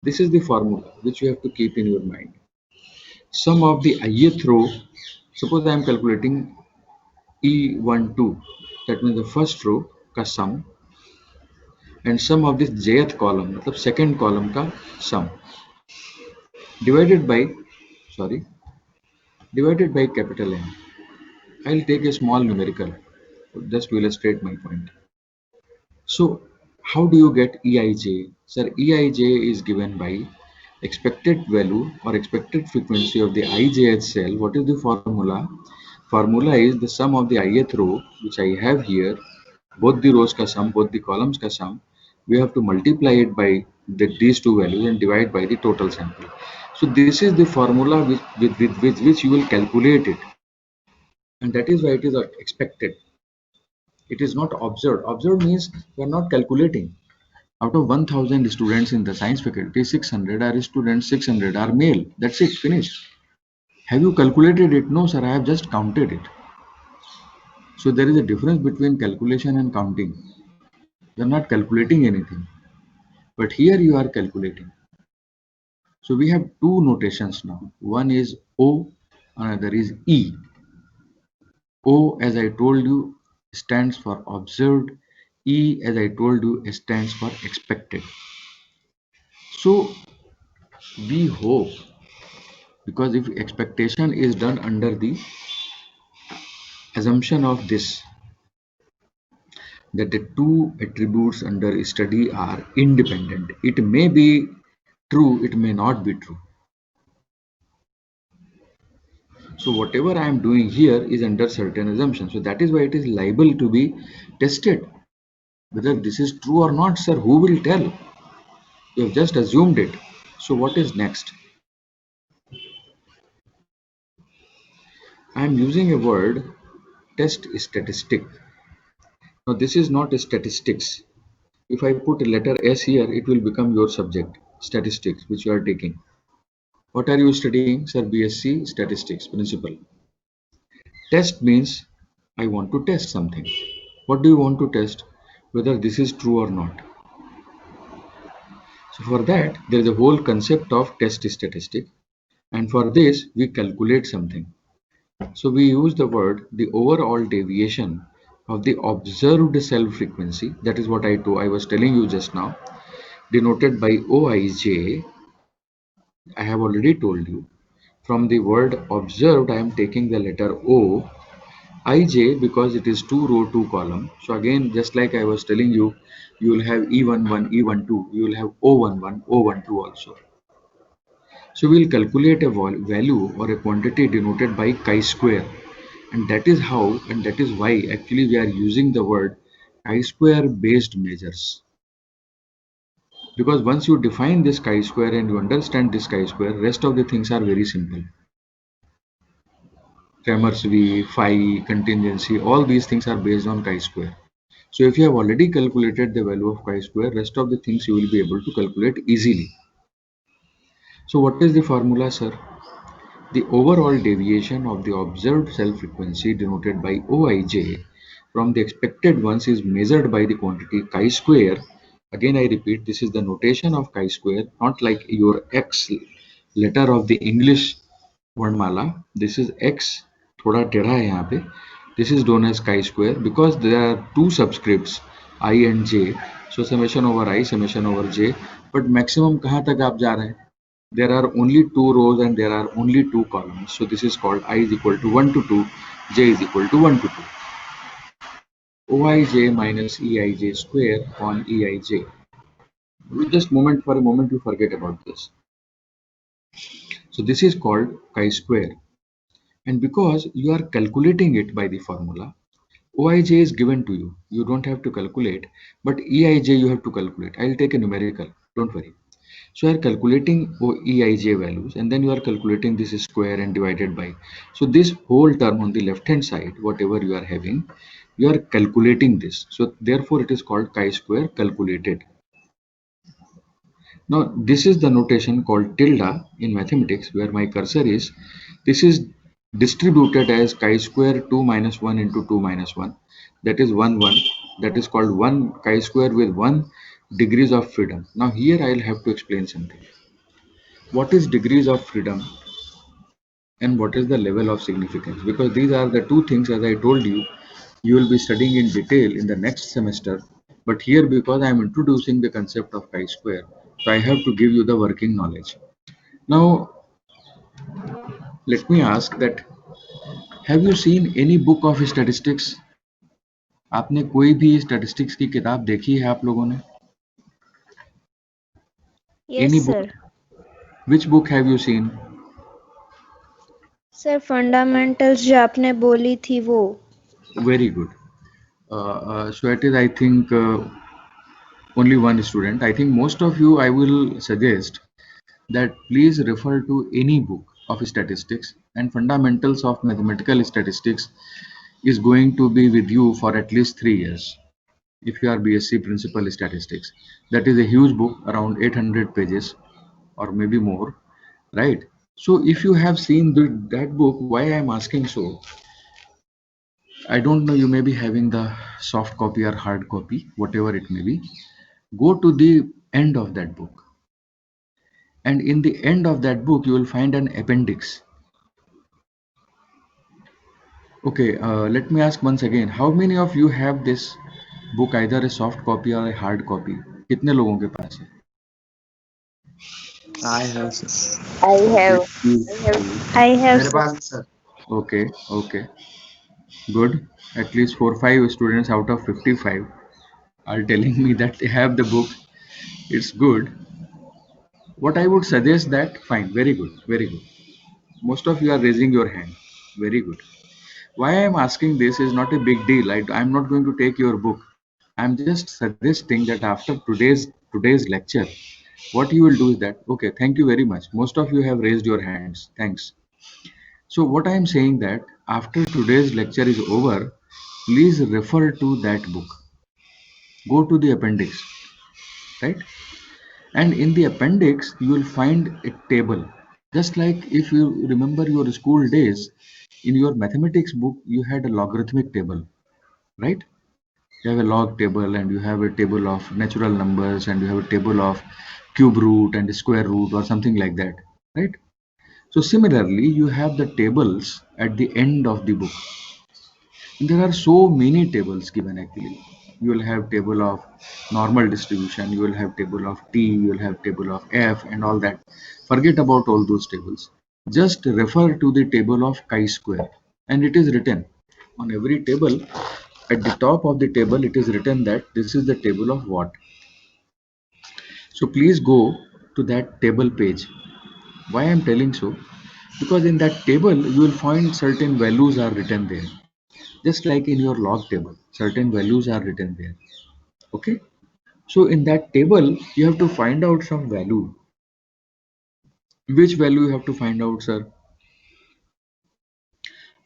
this is the formula which you have to keep in your mind. Sum of the ith row, suppose I am calculating E12, that means the first row का sum, and sum of this jth column, मतलब second column का sum, divided by, sorry, divided by capital N. I'll take a small numerical just to illustrate my point. So how do you get EIJ? Sir, EIJ is given by expected value or expected frequency of the ijth cell. What is the formula? Formula is the sum of the ith row, which I have here, both the rows ka sum, both the columns ka sum. We have to multiply it by these two values and divide by the total sample. So this is the formula with which you will calculate it, and that is why it is expected. It is not observed. Observed means you are not calculating. Out of 1000 students in the science faculty, 600 are students, 600 are male. That's it, finished. Have you calculated it? No, sir, I have just counted it. So there is a difference between calculation and counting. You are not calculating anything, but here you are calculating. So we have two notations now. One is O, another is E. O, as I told you, stands for observed. E, as I told you, stands for expected. So we hope, because if expectation is done under the assumption of this, that the two attributes under study are independent. It may be true, it may not be true. So whatever I am doing here is under certain assumptions. So that is why it is liable to be tested. Whether this is true or not, sir, who will tell? You have just assumed it. So what is next? I am using a word, test statistic. Now this is not a statistics. If I put a letter S here, it will become your subject, statistics, which you are taking. What are you studying? Sir, BSc Statistics, Principal. Test means I want to test something. What do you want to test? Whether this is true or not. So for that, there is a whole concept of test statistic. And for this, we calculate something. So we use the word, the overall deviation of the observed cell frequency. That is what I was telling you just now, denoted by OIJ. I have already told you. From the word observed, I am taking the letter O. IJ, because it is 2 row 2 column. So again, just like I was telling you, you will have E11, E12, you will have O11, O12 also. So we will calculate a value or a quantity denoted by chi-square, and that is how, and that is why actually we are using the word chi-square based measures. Because once you define this chi-square and you understand this chi-square, rest of the things are very simple. Cramer's V, phi, contingency, all these things are based on chi-square. So if you have already calculated the value of chi-square, rest of the things you will be able to calculate easily. So what is the formula, sir? The overall deviation of the observed cell frequency denoted by OIJ from the expected ones is measured by the quantity chi-square. Again I repeat, this is the notation of chi-square, not like your X letter of the English वर्णमाला. This is X, थोड़ा टेढ़ा है यहाँ पे. This is known as chi-square because there are two subscripts I and J. So summation over I, summation over J. But maximum कहाँ तक आप जा रहे हैं? There are only two rows and there are only two columns. So this is called I is equal to 1 to 2, J is equal to 1 to 2. OIJ minus EIJ square on EIJ. Just for a moment you forget about this. So this is called chi-square. And because you are calculating it by the formula, OIJ is given to you. You don't have to calculate, but EIJ you have to calculate. I'll take a numerical, don't worry. So you are calculating EIJ values and then you are calculating this square and divided by. So this whole term on the left hand side, whatever you are having, you are calculating this. So therefore it is called chi-square calculated. Now this is the notation called tilde in mathematics where my cursor is. This is distributed as chi-square 2 minus 1 into 2 minus 1, that is 1 1, that is called 1 chi-square with 1 degrees of freedom. Now here I'll have to explain something. What is degrees of freedom and what is the level of significance? Because these are the two things, as I told you, you will be studying in detail in the next semester. But here, because I am introducing the concept of chi-square, so I have to give you the working knowledge. Now let me ask that, have you seen any book of statistics? आपने कोई भी statistics की किताब देखी है आप लोगों ने? Yes, Any book? sir. Which book have you seen? Sir, fundamentals जो आपने बोली थी वो. Very good. So it is, I think, only one student. I think most of you, I will suggest that please refer to any book of statistics, and fundamentals of mathematical statistics is going to be with you for at least 3 years. If you are BSc Principal Statistics, that is a huge book, around 800 pages or maybe more, right? So if you have seen that book, why I am asking so, I don't know, you may be having the soft copy or hard copy, whatever it may be. Go to the end of that book, and in the end of that book, you will find an appendix. Okay, let me ask once again, how many of you have this book, either a soft copy or a hard copy? कितने लोगों के पास है? I have, sir. I have. I have, मेरे sir. Pass sir Okay, okay, good. At least 4 5 students out of 55 are telling me that they have the book. It's good. What I would suggest that, fine, very good, very good. Most of you are raising your hand. Very good. Why I am asking this is not a big deal. I'm not going to take your book. I'm just suggesting that after today's lecture, what you will do is that, okay, thank you very much. Most of you have raised your hands. Thanks. So what I am saying that after today's lecture is over, please refer to that book. Go to the appendix, right? And in the appendix, you will find a table. Just like if you remember your school days, in your mathematics book, you had a logarithmic table, right? You have a log table, and you have a table of natural numbers, and you have a table of cube root and square root or something like that, right? So similarly, you have the tables at the end of the book. And there are so many tables given actually. You will have table of normal distribution, you will have table of T, you will have table of F and all that. Forget about all those tables. Just refer to the table of chi-square, and it is written on every table. At the top of the table, it is written that this is the table of what. So please go to that table page. Why I am telling so? Because in that table, you will find certain values are written there. Just like in your log table, certain values are written there. Okay. So in that table, you have to find out some value. Which value you have to find out, sir?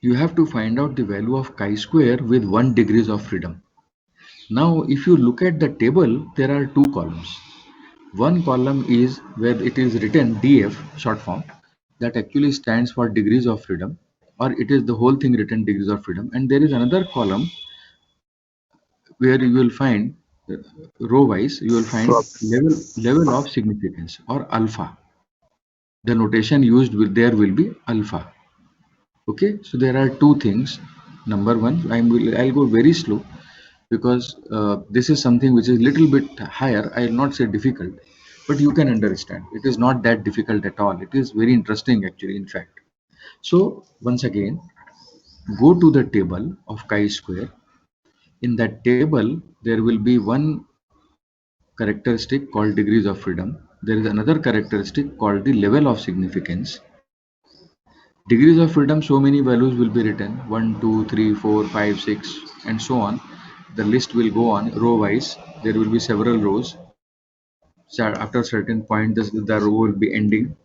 You have to find out the value of chi-square with 1 degrees of freedom. Now, if you look at the table, there are two columns. One column is where it is written DF, short form, that actually stands for degrees of freedom, or it is the whole thing written degrees of freedom. And there is another column where you will find, row wise, you will find level of significance, or alpha. The notation used with there will be alpha. Okay, so there are two things. Number one, I'll go very slow, because this is something which is little bit higher. I will not say difficult, but you can understand. It is not that difficult at all. It is very interesting actually, in fact. So once again, go to the table of chi-square. In that table, there will be one characteristic called degrees of freedom. There is another characteristic called the level of significance. Degrees of freedom, so many values will be written, 1, 2, 3, 4, 5, 6, and so on. The list will go on row wise. There will be several rows. So after a certain point, the row will be ending,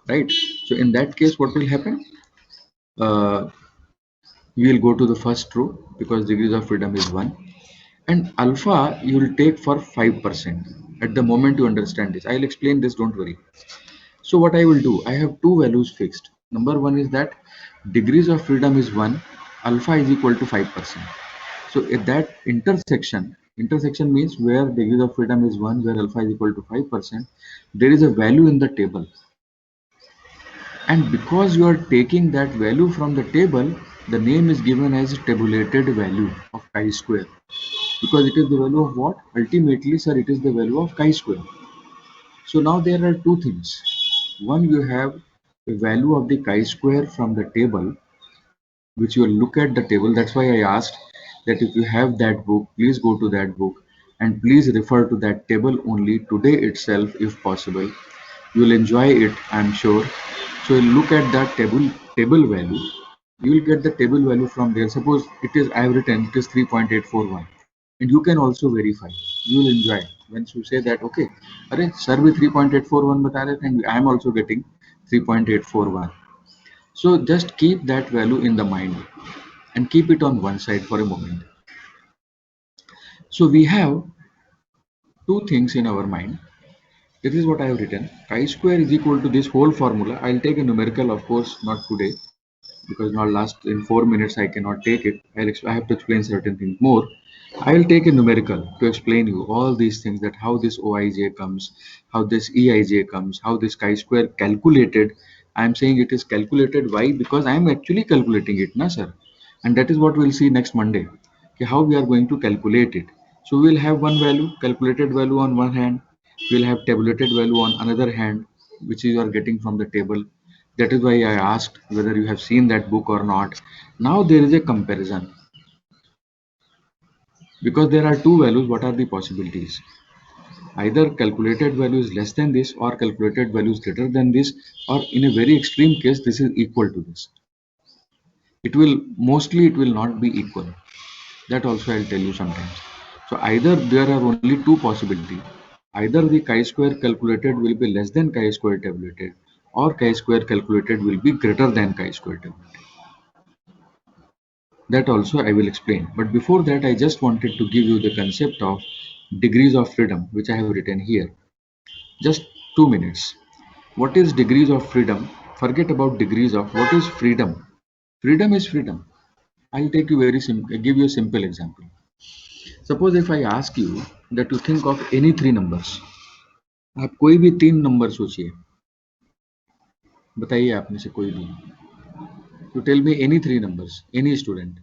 right? So in that case, what will happen? We will go to the first row, because degrees of freedom is 1. And alpha you will take for 5%. At the moment you understand this, I'll explain this, don't worry. So what I will do, I have two values fixed. Number one is that degrees of freedom is 1, alpha is equal to 5%. So at that intersection means where degrees of freedom is 1, where alpha is equal to 5%, there is a value in the table. And because you are taking that value from the table, the name is given as tabulated value of chi-square. Because it is the value of what? Ultimately, sir, it is the value of chi-square. So now there are two things. One, you have the value of the chi-square from the table, which you will look at the table. That's why I asked that if you have that book, please go to that book and please refer to that table only today itself if possible. You will enjoy it, I'm sure. So you look at that table value. You will get the table value from there. Suppose it is, I have written it is 3.841, and you can also verify. You will enjoy once you say that okay, अरे sir भी 3.841 बता रहे थे and I am also getting 3.841. So just keep that value in the mind and keep it on one side for a moment. So we have two things in our mind. This is what I have written. Chi-square is equal to this whole formula. I'll take a numerical, of course, not today, because now last in 4 minutes I cannot take it. I have to explain certain things more. I will take a numerical to explain you all these things, that how this OIJ comes, how this EIJ comes, how this chi-square calculated. I am saying it is calculated. Why? Because I am actually calculating it, na sir. And that is what we'll see next Monday. Okay, how we are going to calculate it. So we'll have one value, calculated value on one hand. We'll have tabulated value on another hand, which you are getting from the table. That is why I asked whether you have seen that book or not. Now there is a comparison. Because there are two values, what are the possibilities? Either calculated value is less than this, or calculated value is greater than this, or in a very extreme case, this is equal to this. It will not be equal. That also I'll tell you sometimes. So either there are only two possibilities. Either the chi-square calculated will be less than chi-square tabulated, or chi-square calculated will be greater than chi-square tabulated. That also I will explain. But before that, I just wanted to give you the concept of degrees of freedom, which I have written here. Just 2 minutes. What is degrees of freedom? Forget about degrees of, what is freedom? Freedom is freedom. I'll take you very simple, give you a simple example. Suppose if I ask you that you think of any three numbers. आप कोई भी तीन number सोचिए, बताइए आप में से कोई भी. You tell me any three numbers, any student.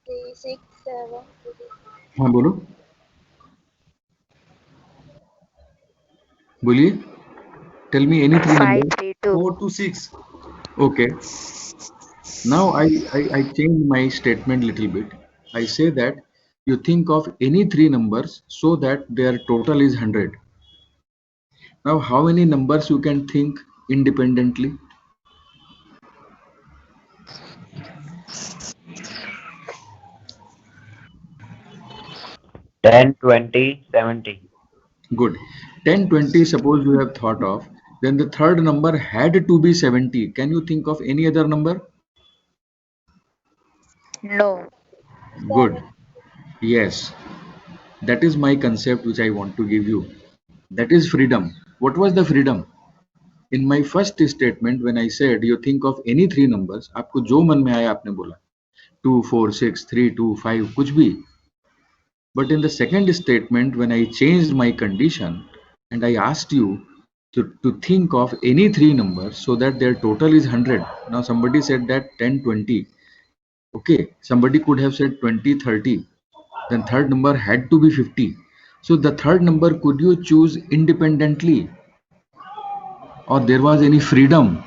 3, 6, 7. हाँ बोलो, बोलिए. Tell me any three 5, numbers. 3, 2. 4 to 6. Okay. Now I change my statement little bit. I say that you think of any three numbers so that their total is 100. Now how many numbers you can think independently? 10, 20, 70. Good. 10, 20 suppose you have thought of. Then the third number had to be 70. Can you think of any other number? No. Good. Yes. That is my concept which I want to give you. That is freedom. What was the freedom? In my first statement, when I said you think of any three numbers, आपको जो मन में आया आपने बोला 2, 4, 6, 3, 2, 5 कुछ भी. But in the second statement, when I changed my condition and I asked you to think of any three numbers so that their total is 100. Now somebody said that 10, 20. Okay, somebody could have said 20, 30. Then third number had to be 50. So the third number could you choose independently, or there was any freedom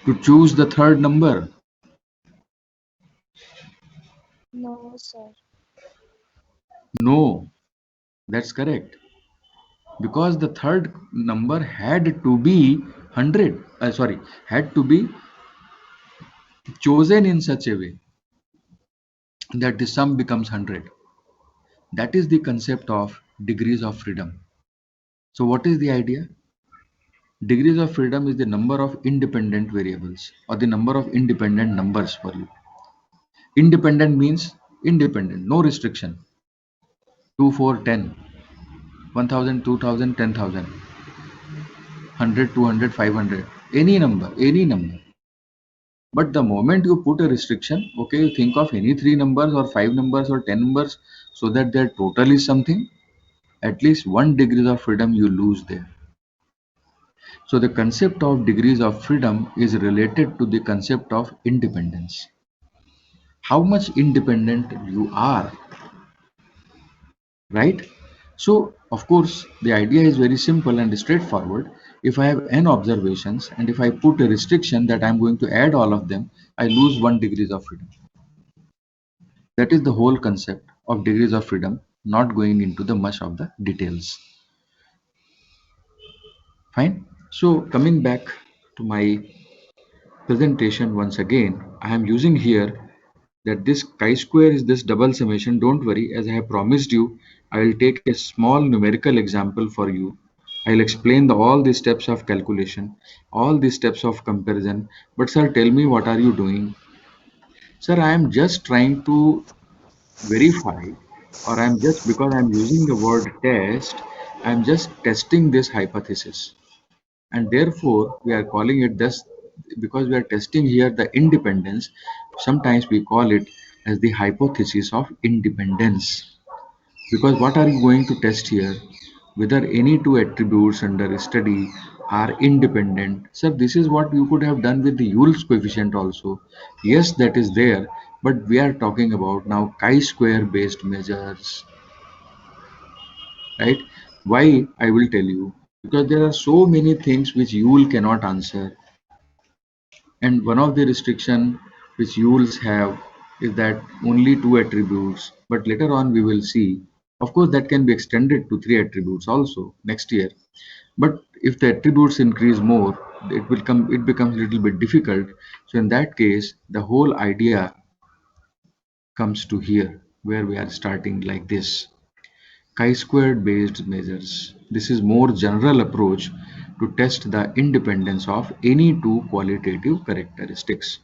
to choose the third number? No, sir. No, that's correct. Because the third number had to be 100. Had to be chosen in such a way that the sum becomes 100. That is the concept of degrees of freedom. So what is the idea? Degrees of freedom is the number of independent variables, or the number of independent numbers for you. Independent means independent, no restriction. 2, 4, 10, 1000, 2000, 10,000. 100, 200, 500, any number. But the moment you put a restriction, okay, you think of any 3 numbers or 5 numbers or 10 numbers, so that their total is something, at least 1 degree of freedom you lose there. So the concept of degrees of freedom is related to the concept of independence. How much independent you are, right? So of course the idea is very simple and straightforward. If I have n observations and if I put a restriction that I'm going to add all of them, I lose 1 degrees of freedom. That is the whole concept of degrees of freedom, not going into the much of the details. Fine. So coming back to my presentation once again, I am using here that this chi-square is this double summation. Don't worry, as I have promised you, I will take a small numerical example for you. I'll explain all the steps of calculation, all the steps of comparison. But sir, tell me, what are you doing? Sir, I am just trying to verify, or I'm just, because I'm using the word test, I'm just testing this hypothesis. And therefore we are calling it this, because we are testing here the independence. Sometimes we call it as the hypothesis of independence, because what are you going to test here? Whether any two attributes under study are independent. Sir, this is what you could have done with the Yule's coefficient also. Yes, that is there, but we are talking about now chi-square based measures, right? Why? I will tell you. Because there are so many things which Yule cannot answer. And one of the restriction which Yules have is that only 2 attributes, but later on we will see. Of course, that can be extended to 3 attributes also next year. But if the attributes increase more, it becomes a little bit difficult. So in that case, the whole idea comes to here, where we are starting like this. Chi-squared based measures. This is more general approach to test the independence of any two qualitative characteristics.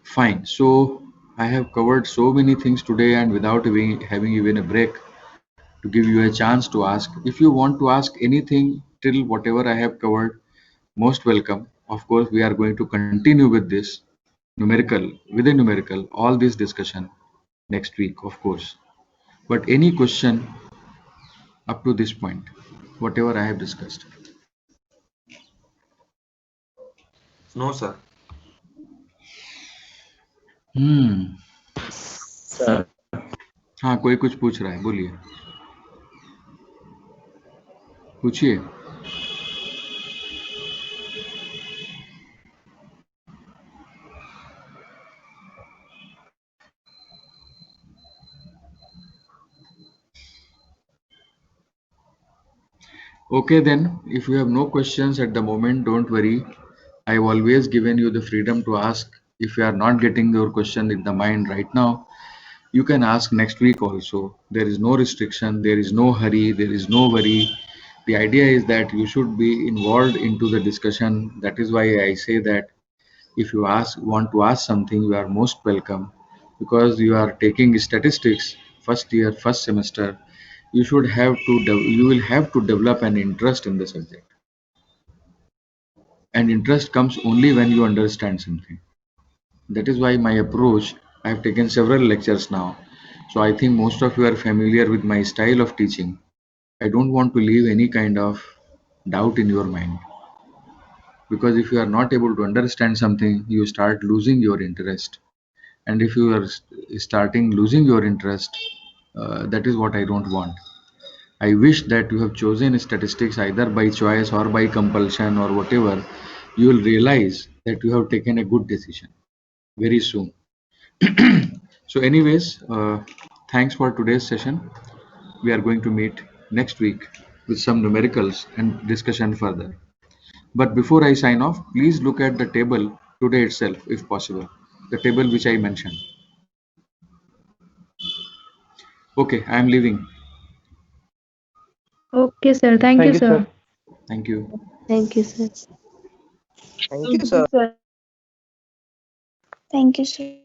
Fine. So I have covered so many things today, and without having even a break to give you a chance to ask. If you want to ask anything till whatever I have covered, most welcome. Of course, we are going to continue with this numerical, within numerical, all this discussion next week, of course. But any question up to this point, whatever I have discussed? No, sir. Sir. हाँ, कोई कुछ पूछ रहा है, बोलिए, पूछिए. Okay, then, if you have no questions at the moment, don't worry. I've always given you the freedom to ask. If you are not getting your question in the mind right now, you can ask next week also. There is no restriction, there is no hurry, there is no worry. The idea is that you should be involved into the discussion. That is why I say that if you want to ask something, you are most welcome, because you are taking statistics first year, first semester. You will have to develop an interest in the subject, and interest comes only when you understand something. That is why my approach, I have taken several lectures now, so I think most of you are familiar with my style of teaching. I don't want to leave any kind of doubt in your mind, because if you are not able to understand something, you start losing your interest. And if you are starting losing your interest, that is what I don't want. I wish that you have chosen statistics either by choice or by compulsion or whatever. You will realize that you have taken a good decision very soon. So anyways, thanks for today's session. We are going to meet next week with some numericals and discussion further. But before I sign off, please look at the table today itself, if possible. The table which I mentioned. Okay, I am leaving. Okay, sir. Thank you, sir. Thank you. Thank you, sir. Thank you, sir. Thank you, sir.